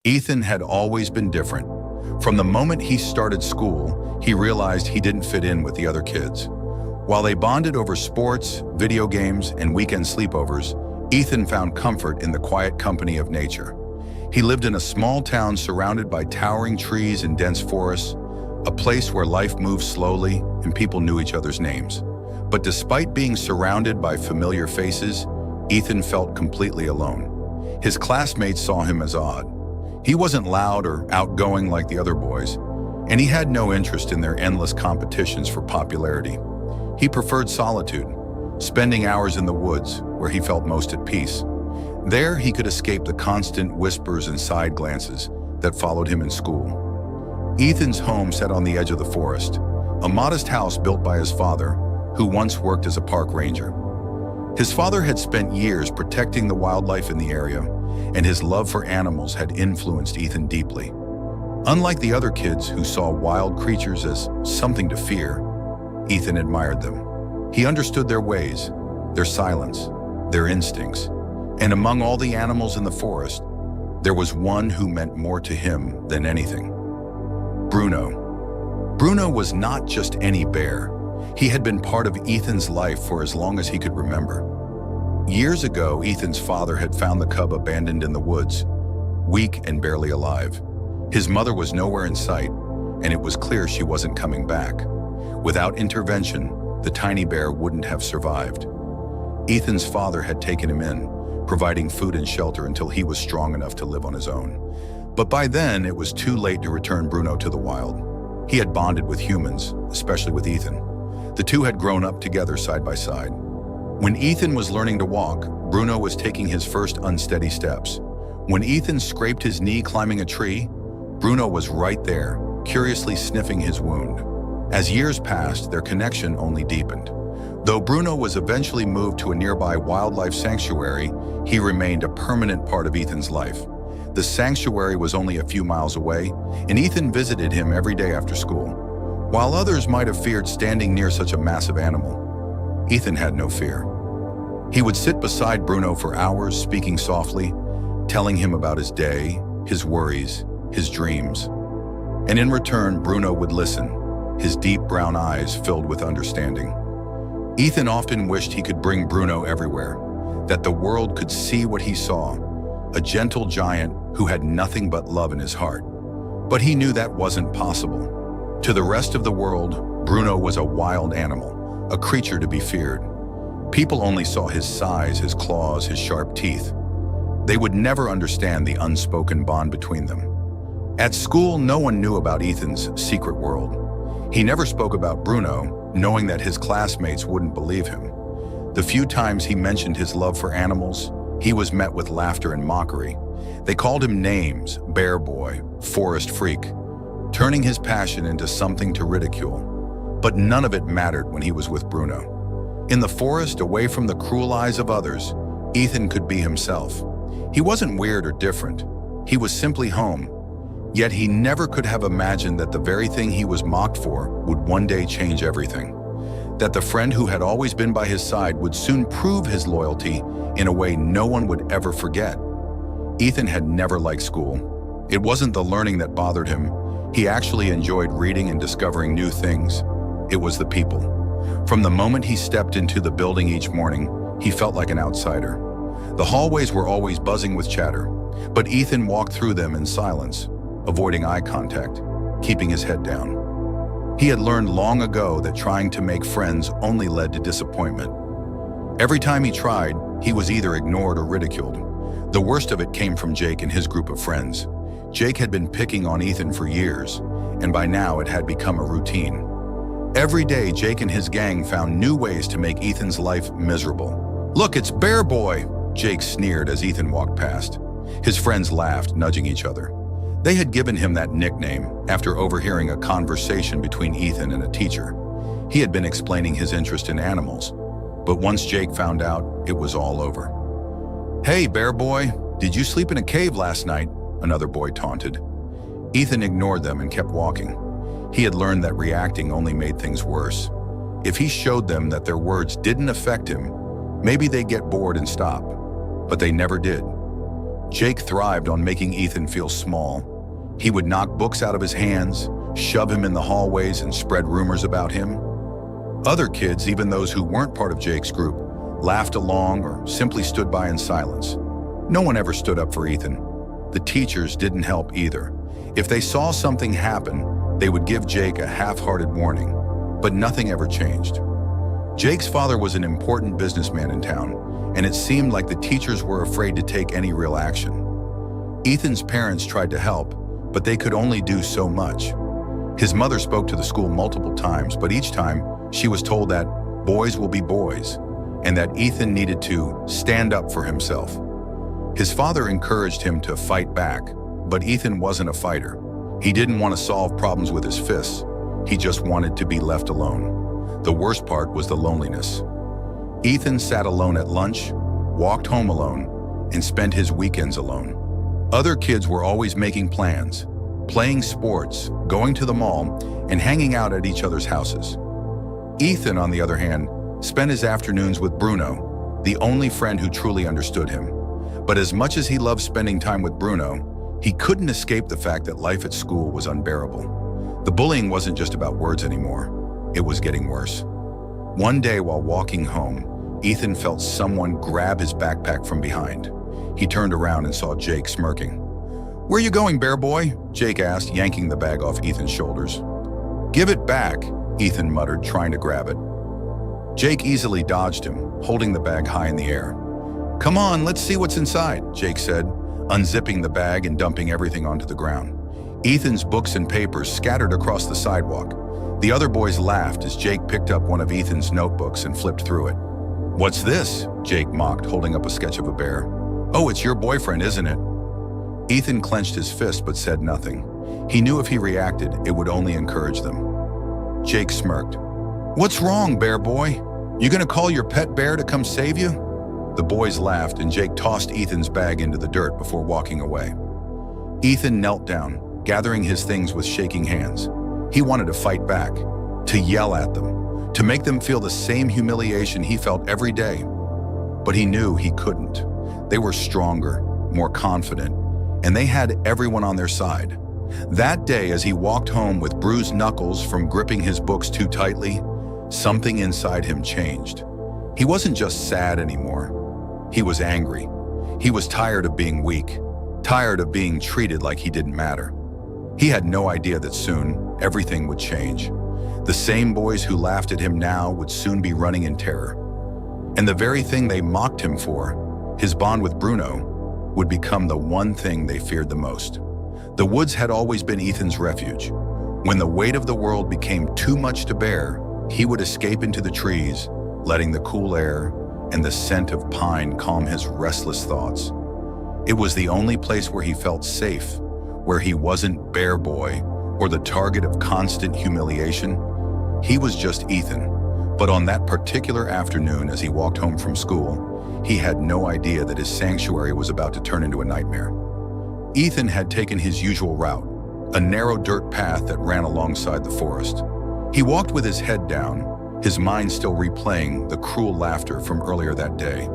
Ethan had always been different. From the moment he started school, he realized he didn't fit in with the other kids. While they bonded over sports, video games, and weekend sleepovers, Ethan found comfort in the quiet company of nature. He lived in a small town surrounded by towering trees and dense forests, a place where life moved slowly and people knew each other's names. But despite being surrounded by familiar faces, Ethan felt completely alone. His classmates saw him as odd. He wasn't loud or outgoing like the other boys, and he had no interest in their endless competitions for popularity. He preferred solitude, spending hours in the woods where he felt most at peace. There, he could escape the constant whispers and side glances that followed him in school. Ethan's home sat on the edge of the forest, a modest house built by his father, who once worked as a park ranger. His father had spent years protecting the wildlife in the area, and his love for animals had influenced Ethan deeply. Unlike the other kids who saw wild creatures as something to fear, Ethan admired them. He understood their ways, their silence, their instincts, and among all the animals in the forest, there was one who meant more to him than anything. Bruno. Bruno was not just any bear. He had been part of Ethan's life for as long as he could remember. Years ago, Ethan's father had found the cub abandoned in the woods, weak and barely alive. His mother was nowhere in sight, and it was clear she wasn't coming back. Without intervention, the tiny bear wouldn't have survived. Ethan's father had taken him in, providing food and shelter until he was strong enough to live on his own. But by then, it was too late to return Bruno to the wild. He had bonded with humans, especially with Ethan. The two had grown up together side by side. When Ethan was learning to walk, Bruno was taking his first unsteady steps. When Ethan scraped his knee climbing a tree, Bruno was right there, curiously sniffing his wound. As years passed, their connection only deepened. Though Bruno was eventually moved to a nearby wildlife sanctuary, he remained a permanent part of Ethan's life. The sanctuary was only a few miles away, and Ethan visited him every day after school. While others might have feared standing near such a massive animal, Ethan had no fear. He would sit beside Bruno for hours, speaking softly, telling him about his day, his worries, his dreams. And in return, Bruno would listen, his deep brown eyes filled with understanding. Ethan often wished he could bring Bruno everywhere, that the world could see what he saw, a gentle giant who had nothing but love in his heart. But he knew that wasn't possible. To the rest of the world, Bruno was a wild animal, a creature to be feared. People only saw his size, his claws, his sharp teeth. They would never understand the unspoken bond between them. At school, no one knew about Ethan's secret world. He never spoke about Bruno, knowing that his classmates wouldn't believe him. The few times he mentioned his love for animals, he was met with laughter and mockery. They called him names, bear boy, forest freak, turning his passion into something to ridicule. But none of it mattered when he was with Bruno. In the forest, away from the cruel eyes of others, Ethan could be himself. He wasn't weird or different. He was simply home. Yet he never could have imagined that the very thing he was mocked for would one day change everything. That the friend who had always been by his side would soon prove his loyalty in a way no one would ever forget. Ethan had never liked school. It wasn't the learning that bothered him. He actually enjoyed reading and discovering new things. It was the people. From the moment he stepped into the building each morning, he felt like an outsider. The hallways were always buzzing with chatter, but Ethan walked through them in silence, avoiding eye contact, keeping his head down. He had learned long ago that trying to make friends only led to disappointment. Every time he tried, he was either ignored or ridiculed. The worst of it came from Jake and his group of friends. Jake had been picking on Ethan for years, and by now it had become a routine. Every day, Jake and his gang found new ways to make Ethan's life miserable. "Look, it's Bear Boy!" Jake sneered as Ethan walked past. His friends laughed, nudging each other. They had given him that nickname after overhearing a conversation between Ethan and a teacher. He had been explaining his interest in animals, but once Jake found out, it was all over. "Hey, Bear Boy, did you sleep in a cave last night?" another boy taunted. Ethan ignored them and kept walking. He had learned that reacting only made things worse. If he showed them that their words didn't affect him, maybe they'd get bored and stop. But they never did. Jake thrived on making Ethan feel small. He would knock books out of his hands, shove him in the hallways, and spread rumors about him. Other kids, even those who weren't part of Jake's group, laughed along or simply stood by in silence. No one ever stood up for Ethan. The teachers didn't help either. If they saw something happen, they would give Jake a half-hearted warning, but nothing ever changed. Jake's father was an important businessman in town, and it seemed like the teachers were afraid to take any real action. Ethan's parents tried to help, but they could only do so much. His mother spoke to the school multiple times, but each time she was told that boys will be boys, and that Ethan needed to stand up for himself. His father encouraged him to fight back, but Ethan wasn't a fighter. He didn't want to solve problems with his fists. He just wanted to be left alone. The worst part was the loneliness. Ethan sat alone at lunch, walked home alone, and spent his weekends alone. Other kids were always making plans, playing sports, going to the mall, and hanging out at each other's houses. Ethan, on the other hand, spent his afternoons with Bruno, the only friend who truly understood him. But as much as he loved spending time with Bruno, he couldn't escape the fact that life at school was unbearable. The bullying wasn't just about words anymore. It was getting worse. One day while walking home, Ethan felt someone grab his backpack from behind. He turned around and saw Jake smirking. "Where you going, bear boy?" Jake asked, yanking the bag off Ethan's shoulders. "Give it back," Ethan muttered, trying to grab it. Jake easily dodged him, holding the bag high in the air. "Come on, let's see what's inside," Jake said, unzipping the bag and dumping everything onto the ground. Ethan's books and papers scattered across the sidewalk. The other boys laughed as Jake picked up one of Ethan's notebooks and flipped through it. "What's this?" Jake mocked, holding up a sketch of a bear. "Oh, it's your boyfriend, isn't it?" Ethan clenched his fist but said nothing. He knew if he reacted, it would only encourage them. Jake smirked. "What's wrong, bear boy? You gonna call your pet bear to come save you?" The boys laughed and Jake tossed Ethan's bag into the dirt before walking away. Ethan knelt down, gathering his things with shaking hands. He wanted to fight back, to yell at them, to make them feel the same humiliation he felt every day. But he knew he couldn't. They were stronger, more confident, and they had everyone on their side. That day, as he walked home with bruised knuckles from gripping his books too tightly, something inside him changed. He wasn't just sad anymore. He was angry. He was tired of being weak, tired of being treated like he didn't matter. He had no idea that soon everything would change. The same boys who laughed at him now would soon be running in terror. And the very thing they mocked him for, his bond with Bruno, would become the one thing they feared the most. The woods had always been Ethan's refuge. When the weight of the world became too much to bear, he would escape into the trees, letting the cool air and the scent of pine calm his restless thoughts. It was the only place where he felt safe, where he wasn't bear boy or the target of constant humiliation. He was just Ethan. But on that particular afternoon, as he walked home from school, he had no idea that his sanctuary was about to turn into a nightmare. Ethan had taken his usual route, a narrow dirt path that ran alongside the forest. He walked with his head down, his mind still replaying the cruel laughter from earlier that day.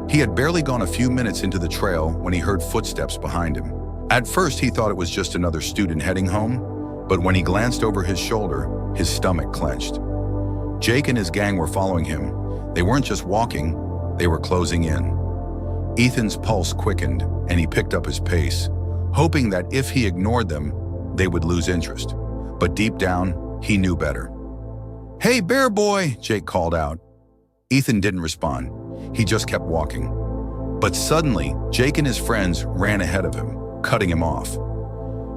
He had barely gone a few minutes into the trail when he heard footsteps behind him. At first, he thought it was just another student heading home, but when he glanced over his shoulder, his stomach clenched. Jake and his gang were following him. They weren't just walking, they were closing in. Ethan's pulse quickened, and he picked up his pace, hoping that if he ignored them, they would lose interest. But deep down, he knew better. "Hey, bear boy," Jake called out. Ethan didn't respond. He just kept walking. But suddenly, Jake and his friends ran ahead of him, cutting him off.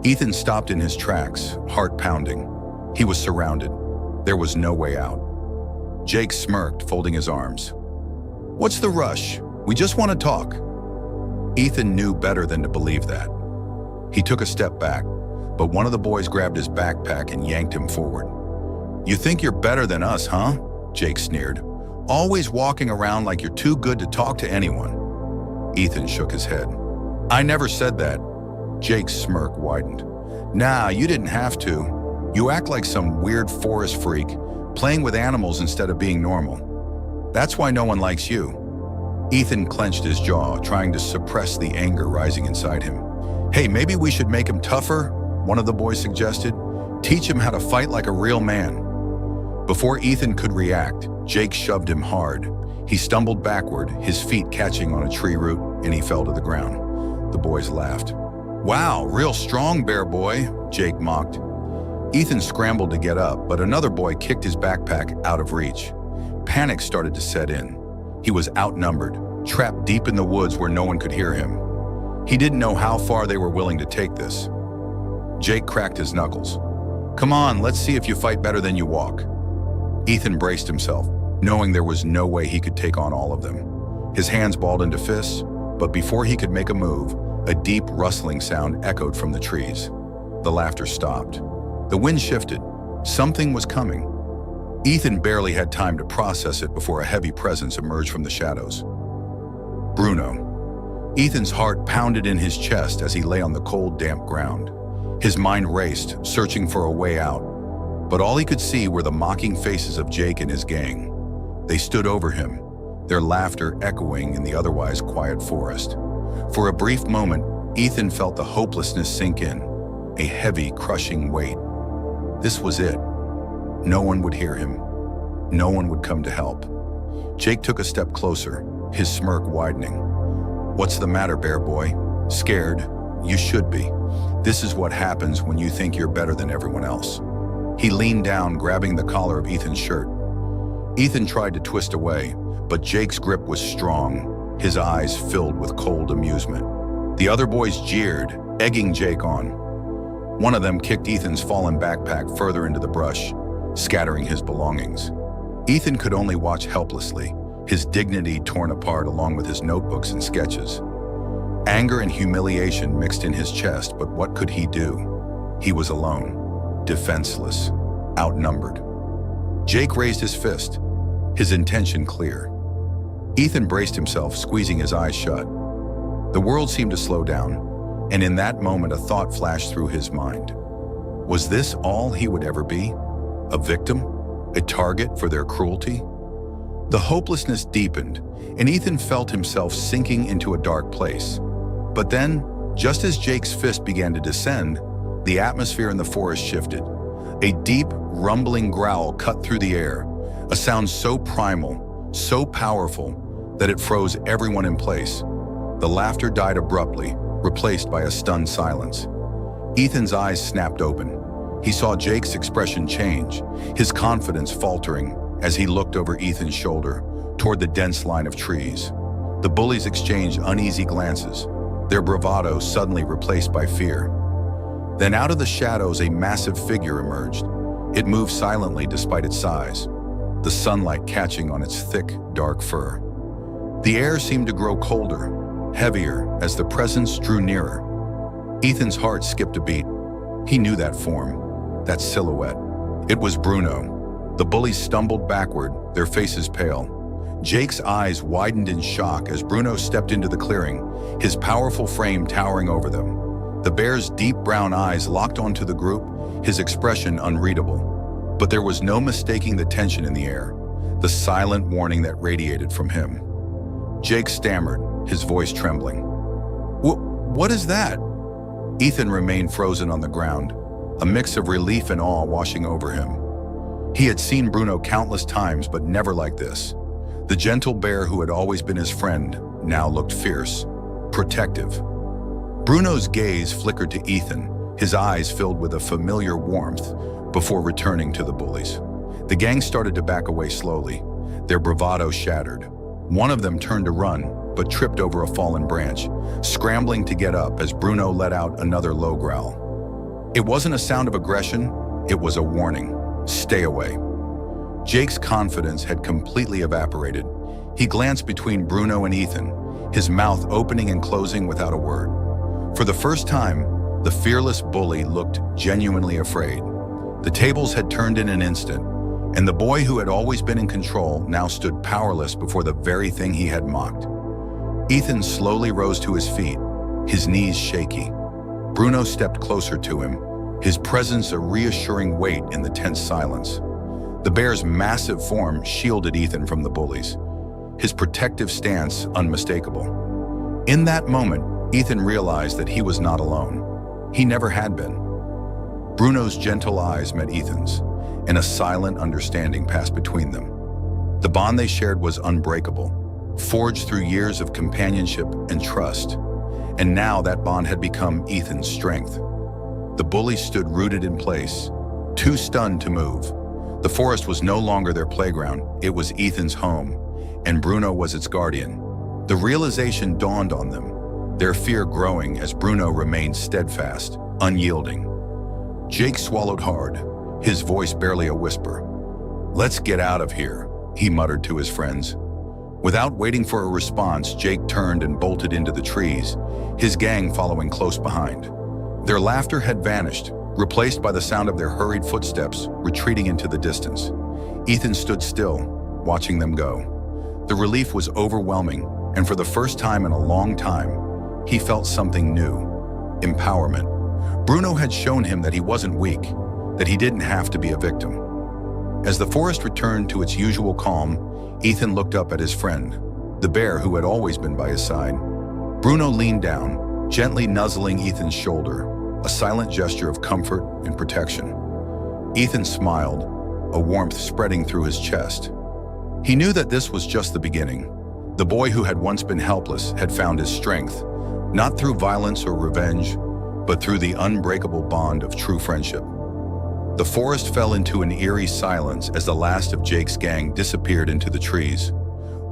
Ethan stopped in his tracks, heart pounding. He was surrounded. There was no way out. Jake smirked, folding his arms. "What's the rush? We just want to talk." Ethan knew better than to believe that. He took a step back, but one of the boys grabbed his backpack and yanked him forward. "You think you're better than us, huh?" Jake sneered. "Always walking around like you're too good to talk to anyone." Ethan shook his head. "I never said that." Jake's smirk widened. "Nah, you didn't have to. You act like some weird forest freak, playing with animals instead of being normal. That's why no one likes you." Ethan clenched his jaw, trying to suppress the anger rising inside him. "Hey, maybe we should make him tougher," one of the boys suggested. "Teach him how to fight like a real man." Before Ethan could react, Jake shoved him hard. He stumbled backward, his feet catching on a tree root, and he fell to the ground. The boys laughed. "Wow, real strong, bear boy," Jake mocked. Ethan scrambled to get up, but another boy kicked his backpack out of reach. Panic started to set in. He was outnumbered, trapped deep in the woods where no one could hear him. He didn't know how far they were willing to take this. Jake cracked his knuckles. "Come on, let's see if you fight better than you walk." Ethan braced himself, knowing there was no way he could take on all of them. His hands balled into fists, but before he could make a move, a deep rustling sound echoed from the trees. The laughter stopped. The wind shifted. Something was coming. Ethan barely had time to process it before a heavy presence emerged from the shadows. Bruno. Ethan's heart pounded in his chest as he lay on the cold, damp ground. His mind raced, searching for a way out, but all he could see were the mocking faces of Jake and his gang. They stood over him, their laughter echoing in the otherwise quiet forest. For a brief moment, Ethan felt the hopelessness sink in, a heavy, crushing weight. This was it. No one would hear him. No one would come to help. Jake took a step closer, his smirk widening. "What's the matter, bear boy? Scared? You should be. This is what happens when you think you're better than everyone else." He leaned down, grabbing the collar of Ethan's shirt. Ethan tried to twist away, but Jake's grip was strong, his eyes filled with cold amusement. The other boys jeered, egging Jake on. One of them kicked Ethan's fallen backpack further into the brush, scattering his belongings. Ethan could only watch helplessly, his dignity torn apart along with his notebooks and sketches. Anger and humiliation mixed in his chest, but what could he do? He was alone, defenseless, outnumbered. Jake raised his fist, his intention clear. Ethan braced himself, squeezing his eyes shut. The world seemed to slow down, and in that moment a thought flashed through his mind. Was this all he would ever be? A victim? A target for their cruelty? The hopelessness deepened, and Ethan felt himself sinking into a dark place. But then, just as Jake's fist began to descend, the atmosphere in the forest shifted. A deep, rumbling growl cut through the air, a sound so primal, so powerful, that it froze everyone in place. The laughter died abruptly, replaced by a stunned silence. Ethan's eyes snapped open. He saw Jake's expression change, his confidence faltering as he looked over Ethan's shoulder toward the dense line of trees. The bullies exchanged uneasy glances, their bravado suddenly replaced by fear. Then out of the shadows, a massive figure emerged. It moved silently despite its size, the sunlight catching on its thick, dark fur. The air seemed to grow colder, heavier, as the presence drew nearer. Ethan's heart skipped a beat. He knew that form, that silhouette. It was Bruno. The bullies stumbled backward, their faces pale. Jake's eyes widened in shock as Bruno stepped into the clearing, his powerful frame towering over them. The bear's deep brown eyes locked onto the group, his expression unreadable. But there was no mistaking the tension in the air, the silent warning that radiated from him. Jake stammered, his voice trembling. What is that?" Ethan remained frozen on the ground, a mix of relief and awe washing over him. He had seen Bruno countless times, but never like this. The gentle bear who had always been his friend now looked fierce, protective. Bruno's gaze flickered to Ethan, his eyes filled with a familiar warmth, before returning to the bullies. The gang started to back away slowly, their bravado shattered. One of them turned to run, but tripped over a fallen branch, scrambling to get up as Bruno let out another low growl. It wasn't a sound of aggression, it was a warning. Stay away. Jake's confidence had completely evaporated. He glanced between Bruno and Ethan, his mouth opening and closing without a word. For the first time, the fearless bully looked genuinely afraid. The tables had turned in an instant, and the boy who had always been in control now stood powerless before the very thing he had mocked. Ethan slowly rose to his feet, his knees shaky. Bruno stepped closer to him, his presence a reassuring weight in the tense silence. The bear's massive form shielded Ethan from the bullies. his protective stance unmistakable. In that moment, Ethan realized that he was not alone. He never had been. Bruno's gentle eyes met Ethan's, and a silent understanding passed between them. The bond they shared was unbreakable, forged through years of companionship and trust, and now that bond had become Ethan's strength. The bully stood rooted in place, too stunned to move. The forest was no longer their playground, it was Ethan's home, and Bruno was its guardian. The realization dawned on them, their fear growing as Bruno remained steadfast, unyielding. Jake swallowed hard, his voice barely a whisper. "Let's get out of here," he muttered to his friends. Without waiting for a response, Jake turned and bolted into the trees, his gang following close behind. Their laughter had vanished, replaced by the sound of their hurried footsteps retreating into the distance. Ethan stood still, watching them go. The relief was overwhelming, and for the first time in a long time, he felt something new: empowerment. Bruno had shown him that he wasn't weak, that he didn't have to be a victim. As the forest returned to its usual calm, Ethan looked up at his friend, the bear who had always been by his side. Bruno leaned down, gently nuzzling Ethan's shoulder, a silent gesture of comfort and protection. Ethan smiled, a warmth spreading through his chest. He knew that this was just the beginning. The boy who had once been helpless had found his strength, not through violence or revenge, but through the unbreakable bond of true friendship. The forest fell into an eerie silence as the last of Jake's gang disappeared into the trees.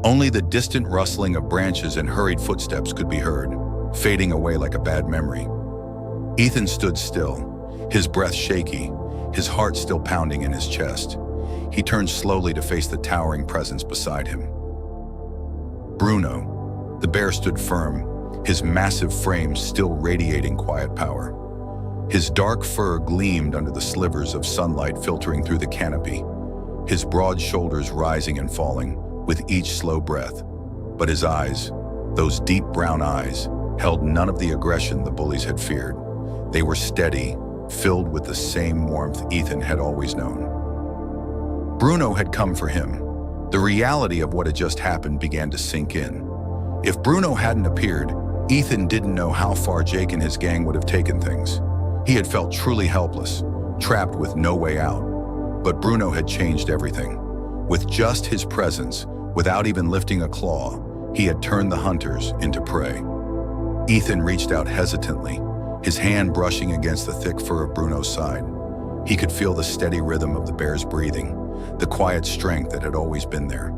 Only the distant rustling of branches and hurried footsteps could be heard, fading away like a bad memory. Ethan stood still, his breath shaky, his heart still pounding in his chest. He turned slowly to face the towering presence beside him. Bruno, the bear, stood firm, his massive frame still radiating quiet power. His dark fur gleamed under the slivers of sunlight filtering through the canopy, his broad shoulders rising and falling with each slow breath. But his eyes, those deep brown eyes, held none of the aggression the bullies had feared. They were steady, filled with the same warmth Ethan had always known. Bruno had come for him. The reality of what had just happened began to sink in. If Bruno hadn't appeared, Ethan didn't know how far Jake and his gang would have taken things. He had felt truly helpless, trapped with no way out. But Bruno had changed everything. With just his presence, without even lifting a claw, he had turned the hunters into prey. Ethan reached out hesitantly, his hand brushing against the thick fur of Bruno's side. He could feel the steady rhythm of the bear's breathing, the quiet strength that had always been there.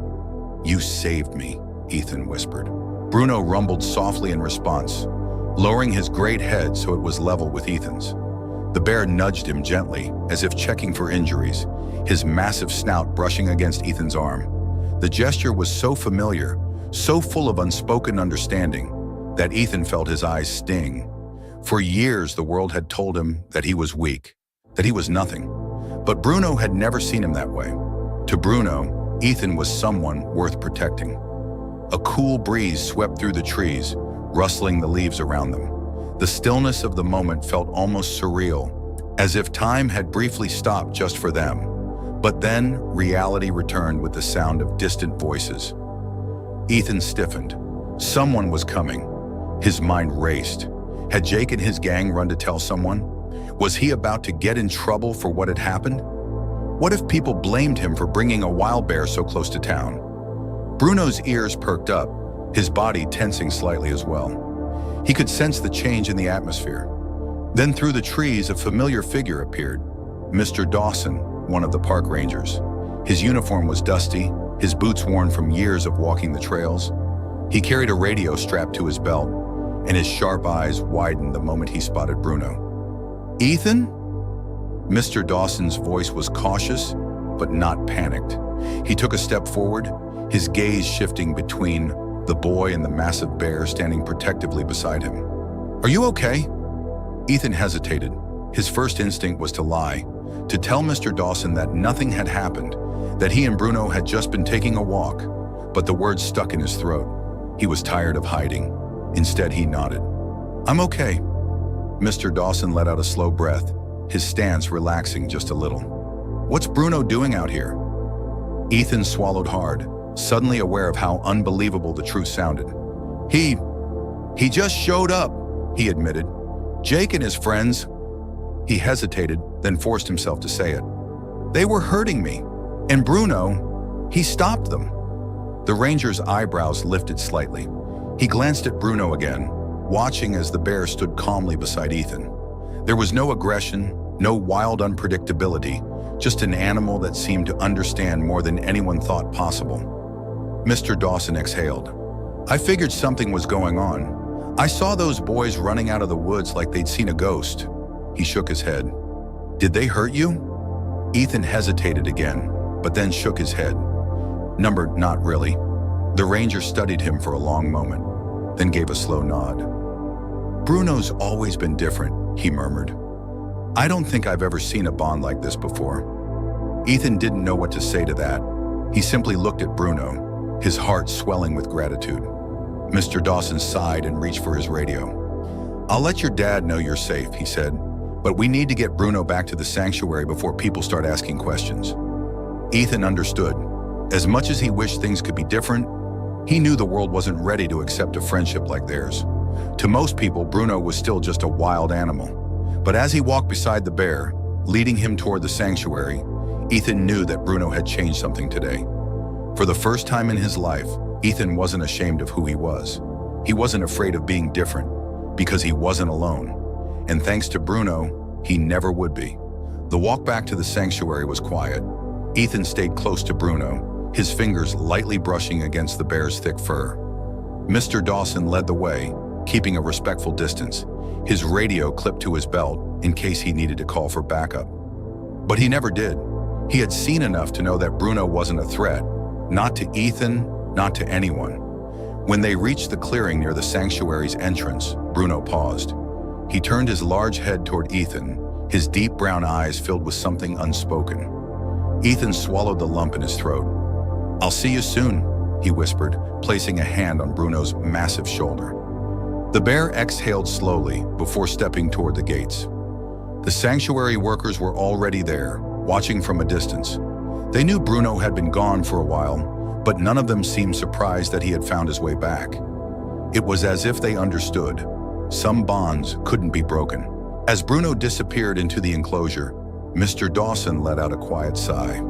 "You saved me," Ethan whispered. Bruno rumbled softly in response, lowering his great head so it was level with Ethan's. The bear nudged him gently, as if checking for injuries, his massive snout brushing against Ethan's arm. The gesture was so familiar, so full of unspoken understanding, that Ethan felt his eyes sting. For years, the world had told him that he was weak, that he was nothing. But Bruno had never seen him that way. To Bruno, Ethan was someone worth protecting. A cool breeze swept through the trees, rustling the leaves around them. The stillness of the moment felt almost surreal, as if time had briefly stopped just for them. But then, reality returned with the sound of distant voices. Ethan stiffened. Someone was coming. His mind raced. Had Jake and his gang run to tell someone? Was he about to get in trouble for what had happened? What if people blamed him for bringing a wild bear so close to town? Bruno's ears perked up, his body tensing slightly as well. He could sense the change in the atmosphere. Then through the trees, a familiar figure appeared. Mr. Dawson, one of the park rangers. His uniform was dusty, his boots worn from years of walking the trails. He carried a radio strapped to his belt, and his sharp eyes widened the moment he spotted Bruno. "Ethan?" Mr. Dawson's voice was cautious, but not panicked. He took a step forward, his gaze shifting between the boy and the massive bear standing protectively beside him. "Are you okay?" Ethan hesitated. His first instinct was to lie, to tell Mr. Dawson that nothing had happened, that he and Bruno had just been taking a walk, but the words stuck in his throat. He was tired of hiding. Instead, he nodded. "I'm okay." Mr. Dawson let out a slow breath, his stance relaxing just a little. "What's Bruno doing out here?" Ethan swallowed hard, suddenly aware of how unbelievable the truth sounded. He just showed up, he admitted. Jake and his friends. He hesitated, then forced himself to say it. They were hurting me, and Bruno, he stopped them. The ranger's eyebrows lifted slightly. He glanced at Bruno again, watching as the bear stood calmly beside Ethan. There was no aggression, no wild unpredictability, just an animal that seemed to understand more than anyone thought possible. Mr. Dawson exhaled. I figured something was going on. I saw those boys running out of the woods like they'd seen a ghost. He shook his head. Did they hurt you? Ethan hesitated again, but then shook his head. Not really. The ranger studied him for a long moment, then gave a slow nod. Bruno's always been different, he murmured. I don't think I've ever seen a bond like this before. Ethan didn't know what to say to that. He simply looked at Bruno, his heart swelling with gratitude. Mr. Dawson sighed and reached for his radio. I'll let your dad know you're safe, he said, but we need to get Bruno back to the sanctuary before people start asking questions. Ethan understood. As much as he wished things could be different, he knew the world wasn't ready to accept a friendship like theirs. To most people, Bruno was still just a wild animal. But as he walked beside the bear, leading him toward the sanctuary, Ethan knew that Bruno had changed something today. For the first time in his life, Ethan wasn't ashamed of who he was. He wasn't afraid of being different, because he wasn't alone. And thanks to Bruno, he never would be. The walk back to the sanctuary was quiet. Ethan stayed close to Bruno, his fingers lightly brushing against the bear's thick fur. Mr. Dawson led the way, keeping a respectful distance, his radio clipped to his belt in case he needed to call for backup. But he never did. He had seen enough to know that Bruno wasn't a threat, not to Ethan, not to anyone. When they reached the clearing near the sanctuary's entrance, Bruno paused. He turned his large head toward Ethan, his deep brown eyes filled with something unspoken. Ethan swallowed the lump in his throat. I'll see you soon, he whispered, placing a hand on Bruno's massive shoulder. The bear exhaled slowly before stepping toward the gates. The sanctuary workers were already there, watching from a distance. They knew Bruno had been gone for a while, but none of them seemed surprised that he had found his way back. It was as if they understood. Some bonds couldn't be broken. As Bruno disappeared into the enclosure, Mr. Dawson let out a quiet sigh.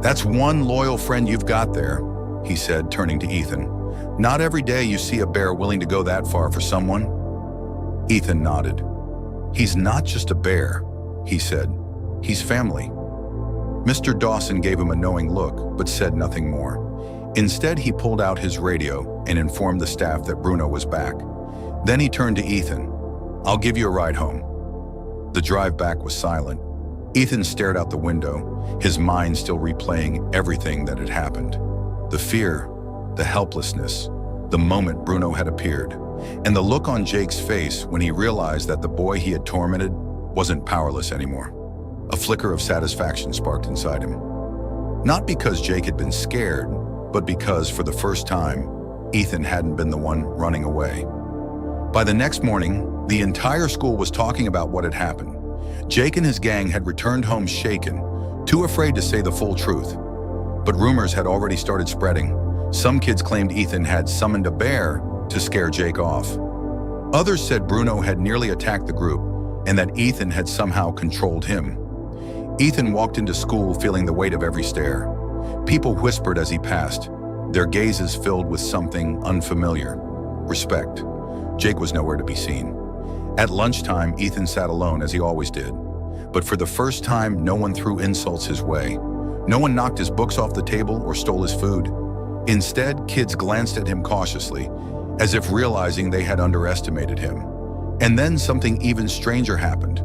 That's one loyal friend you've got there, he said, turning to Ethan. Not every day you see a bear willing to go that far for someone. Ethan nodded. He's not just a bear, he said. He's family. Mr. Dawson gave him a knowing look, but said nothing more. Instead, he pulled out his radio and informed the staff that Bruno was back. Then he turned to Ethan. I'll give you a ride home. The drive back was silent. Ethan stared out the window, his mind still replaying everything that had happened. The fear, the helplessness, the moment Bruno had appeared, and the look on Jake's face when he realized that the boy he had tormented wasn't powerless anymore. A flicker of satisfaction sparked inside him. Not because Jake had been scared, but because, for the first time, Ethan hadn't been the one running away. By the next morning, the entire school was talking about what had happened. Jake and his gang had returned home shaken, too afraid to say the full truth. But rumors had already started spreading. Some kids claimed Ethan had summoned a bear to scare Jake off. Others said Bruno had nearly attacked the group and that Ethan had somehow controlled him. Ethan walked into school feeling the weight of every stare. People whispered as he passed, their gazes filled with something unfamiliar. Respect. Jake was nowhere to be seen. At lunchtime, Ethan sat alone as he always did. But for the first time, no one threw insults his way. No one knocked his books off the table or stole his food. Instead, kids glanced at him cautiously, as if realizing they had underestimated him. And then something even stranger happened.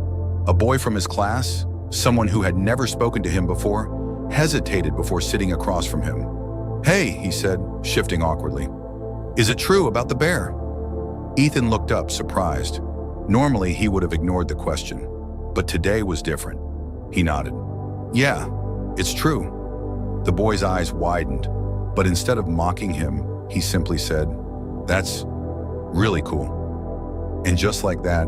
A boy from his class, someone who had never spoken to him before, hesitated before sitting across from him. Hey, he said, shifting awkwardly. Is it true about the bear? Ethan looked up, surprised. Normally, he would have ignored the question, but today was different. He nodded. Yeah, it's true. The boy's eyes widened, but instead of mocking him, he simply said, That's really cool. And just like that,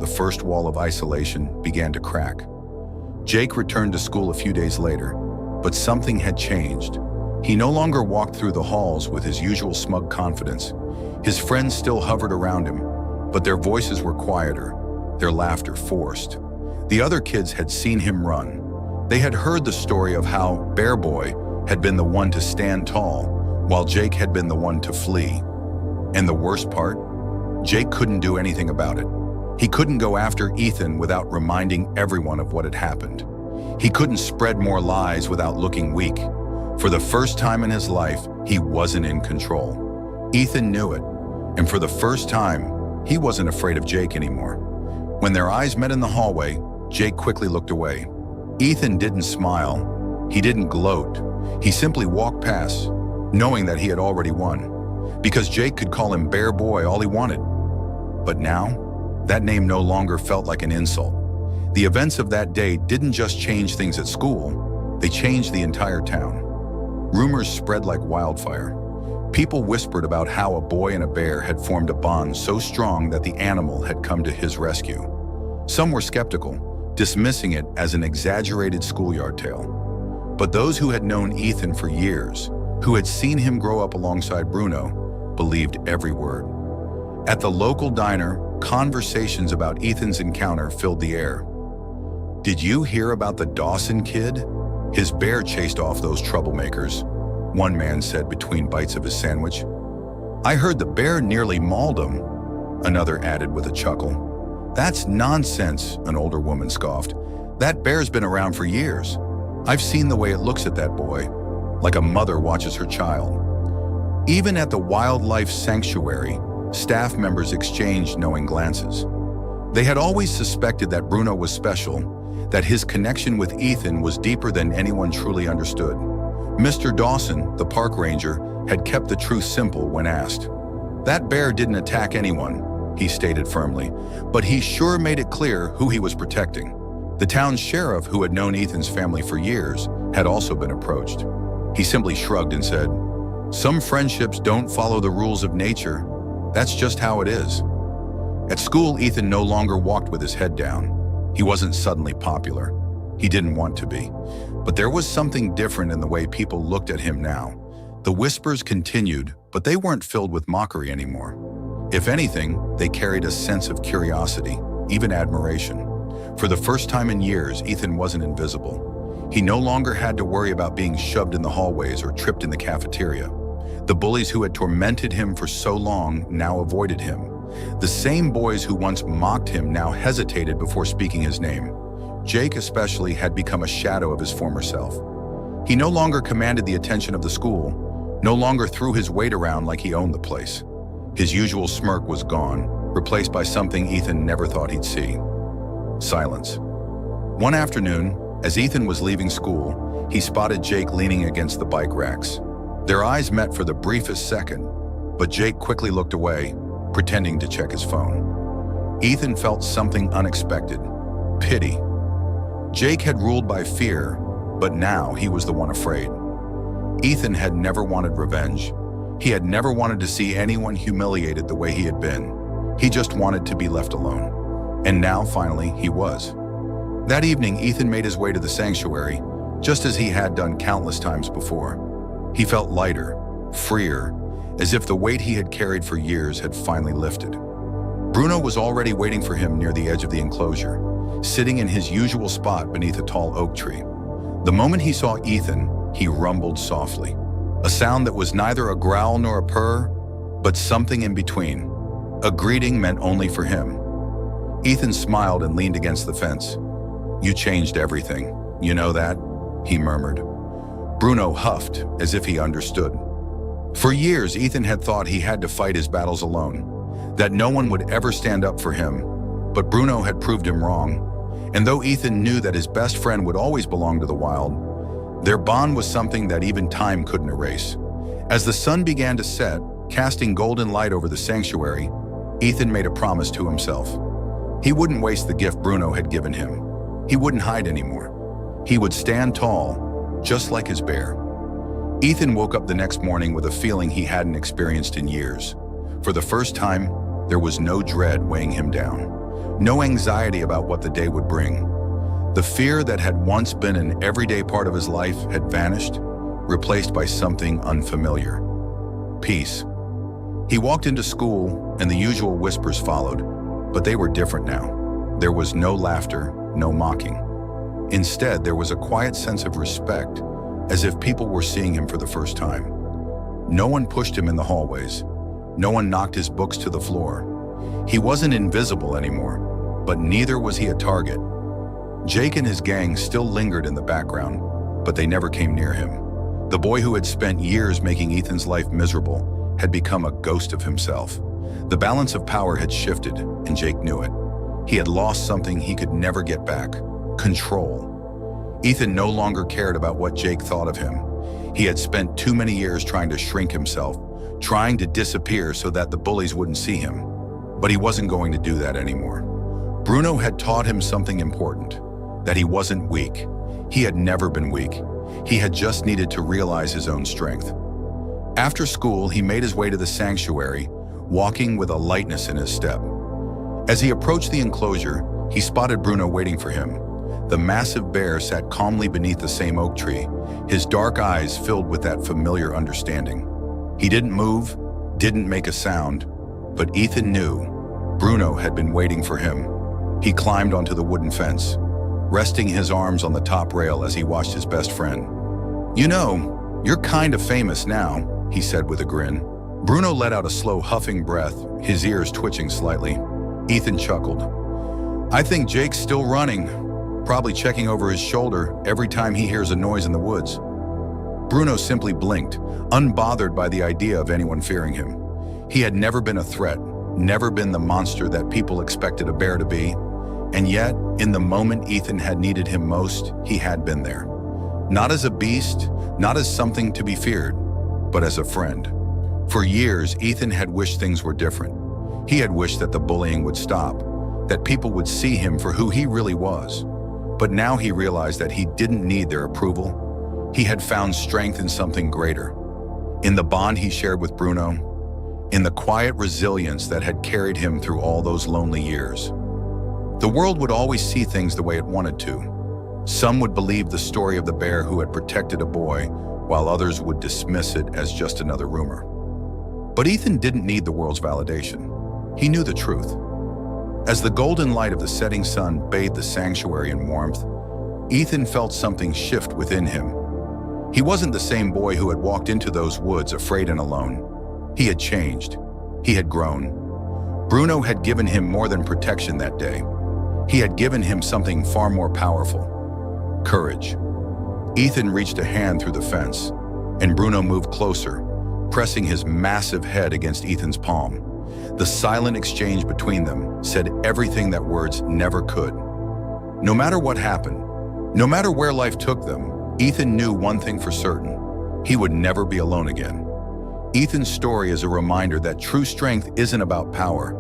the first wall of isolation began to crack. Jake returned to school a few days later, but something had changed. He no longer walked through the halls with his usual smug confidence. His friends still hovered around him, but their voices were quieter, their laughter forced. The other kids had seen him run. They had heard the story of how Bear Boy had been the one to stand tall, while Jake had been the one to flee. And the worst part? Jake couldn't do anything about it. He couldn't go after Ethan without reminding everyone of what had happened. He couldn't spread more lies without looking weak. For the first time in his life, he wasn't in control. Ethan knew it, and for the first time, he wasn't afraid of Jake anymore. When their eyes met in the hallway, Jake quickly looked away. Ethan didn't smile. He didn't gloat. He simply walked past, knowing that he had already won, because Jake could call him Bear Boy all he wanted. But now, that name no longer felt like an insult. The events of that day didn't just change things at school, they changed the entire town. Rumors spread like wildfire. People whispered about how a boy and a bear had formed a bond so strong that the animal had come to his rescue. Some were skeptical, dismissing it as an exaggerated schoolyard tale. But those who had known Ethan for years, who had seen him grow up alongside Bruno, believed every word. At the local diner, conversations about Ethan's encounter filled the air. "Did you hear about the Dawson kid? His bear chased off those troublemakers," one man said between bites of his sandwich. "I heard the bear nearly mauled him," another added with a chuckle. "That's nonsense," an older woman scoffed. "That bear's been around for years. I've seen the way it looks at that boy, like a mother watches her child." Even at the wildlife sanctuary, staff members exchanged knowing glances. They had always suspected that Bruno was special, that his connection with Ethan was deeper than anyone truly understood. Mr. Dawson, the park ranger, had kept the truth simple when asked. "That bear didn't attack anyone," he stated firmly, "but he sure made it clear who he was protecting." The town's sheriff, who had known Ethan's family for years, had also been approached. He simply shrugged and said, "Some friendships don't follow the rules of nature. That's just how it is." At school, Ethan no longer walked with his head down. He wasn't suddenly popular. He didn't want to be. But there was something different in the way people looked at him now. The whispers continued, but they weren't filled with mockery anymore. If anything, they carried a sense of curiosity, even admiration. For the first time in years, Ethan wasn't invisible. He no longer had to worry about being shoved in the hallways or tripped in the cafeteria. The bullies who had tormented him for so long now avoided him. The same boys who once mocked him now hesitated before speaking his name. Jake especially had become a shadow of his former self. He no longer commanded the attention of the school, no longer threw his weight around like he owned the place. His usual smirk was gone, replaced by something Ethan never thought he'd see. Silence. One afternoon, as Ethan was leaving school, he spotted Jake leaning against the bike racks. Their eyes met for the briefest second, but Jake quickly looked away, pretending to check his phone. Ethan felt something unexpected: pity. Jake had ruled by fear, but now he was the one afraid. Ethan had never wanted revenge. He had never wanted to see anyone humiliated the way he had been. He just wanted to be left alone. And now, finally, he was. That evening, Ethan made his way to the sanctuary, just as he had done countless times before. He felt lighter, freer, as if the weight he had carried for years had finally lifted. Bruno was already waiting for him near the edge of the enclosure, sitting in his usual spot beneath a tall oak tree. The moment he saw Ethan, he rumbled softly, a sound that was neither a growl nor a purr, but something in between, a greeting meant only for him. Ethan smiled and leaned against the fence. "You changed everything, you know that?" he murmured. Bruno huffed, as if he understood. For years, Ethan had thought he had to fight his battles alone, that no one would ever stand up for him, but Bruno had proved him wrong. And though Ethan knew that his best friend would always belong to the wild, their bond was something that even time couldn't erase. As the sun began to set, casting golden light over the sanctuary, Ethan made a promise to himself. He wouldn't waste the gift Bruno had given him. He wouldn't hide anymore. He would stand tall, just like his bear. Ethan woke up the next morning with a feeling he hadn't experienced in years. For the first time, there was no dread weighing him down, no anxiety about what the day would bring. The fear that had once been an everyday part of his life had vanished, replaced by something unfamiliar. Peace. He walked into school, and the usual whispers followed, but they were different now. There was no laughter, no mocking. Instead, there was a quiet sense of respect, as if people were seeing him for the first time. No one pushed him in the hallways. No one knocked his books to the floor. He wasn't invisible anymore, but neither was he a target. Jake and his gang still lingered in the background, but they never came near him. The boy who had spent years making Ethan's life miserable had become a ghost of himself. The balance of power had shifted, and Jake knew it. He had lost something he could never get back: control. Ethan no longer cared about what Jake thought of him. He had spent too many years trying to shrink himself, trying to disappear so that the bullies wouldn't see him. But he wasn't going to do that anymore. Bruno had taught him something important: that he wasn't weak. He had never been weak. He had just needed to realize his own strength. After school, he made his way to the sanctuary, walking with a lightness in his step. As he approached the enclosure, he spotted Bruno waiting for him. The massive bear sat calmly beneath the same oak tree, his dark eyes filled with that familiar understanding. He didn't move, didn't make a sound, but Ethan knew Bruno had been waiting for him. He climbed onto the wooden fence, resting his arms on the top rail as he watched his best friend. "You know, you're kind of famous now," he said with a grin. Bruno let out a slow huffing breath, his ears twitching slightly. Ethan chuckled. "I think Jake's still running, probably checking over his shoulder every time he hears a noise in the woods." Bruno simply blinked, unbothered by the idea of anyone fearing him. He had never been a threat, never been the monster that people expected a bear to be. And yet, in the moment Ethan had needed him most, he had been there. Not as a beast, not as something to be feared, but as a friend. For years, Ethan had wished things were different. He had wished that the bullying would stop, that people would see him for who he really was. But now he realized that he didn't need their approval. He had found strength in something greater. In the bond he shared with Bruno, in the quiet resilience that had carried him through all those lonely years. The world would always see things the way it wanted to. Some would believe the story of the bear who had protected a boy, while others would dismiss it as just another rumor. But Ethan didn't need the world's validation. He knew the truth. As the golden light of the setting sun bathed the sanctuary in warmth, Ethan felt something shift within him. He wasn't the same boy who had walked into those woods afraid and alone. He had changed. He had grown. Bruno had given him more than protection that day. He had given him something far more powerful: courage. Ethan reached a hand through the fence, and Bruno moved closer, pressing his massive head against Ethan's palm. The silent exchange between them said everything that words never could. No matter what happened, no matter where life took them, Ethan knew one thing for certain: he would never be alone again. Ethan's story is a reminder that true strength isn't about power.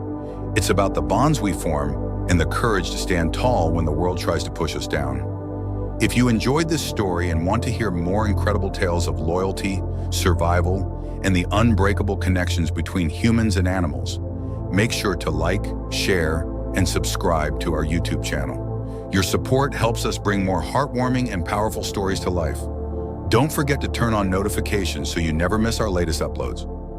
It's about the bonds we form and the courage to stand tall when the world tries to push us down. If you enjoyed this story and want to hear more incredible tales of loyalty, survival, and the unbreakable connections between humans and animals, make sure to like, share, and subscribe to our YouTube channel. Your support helps us bring more heartwarming and powerful stories to life. Don't forget to turn on notifications so you never miss our latest uploads.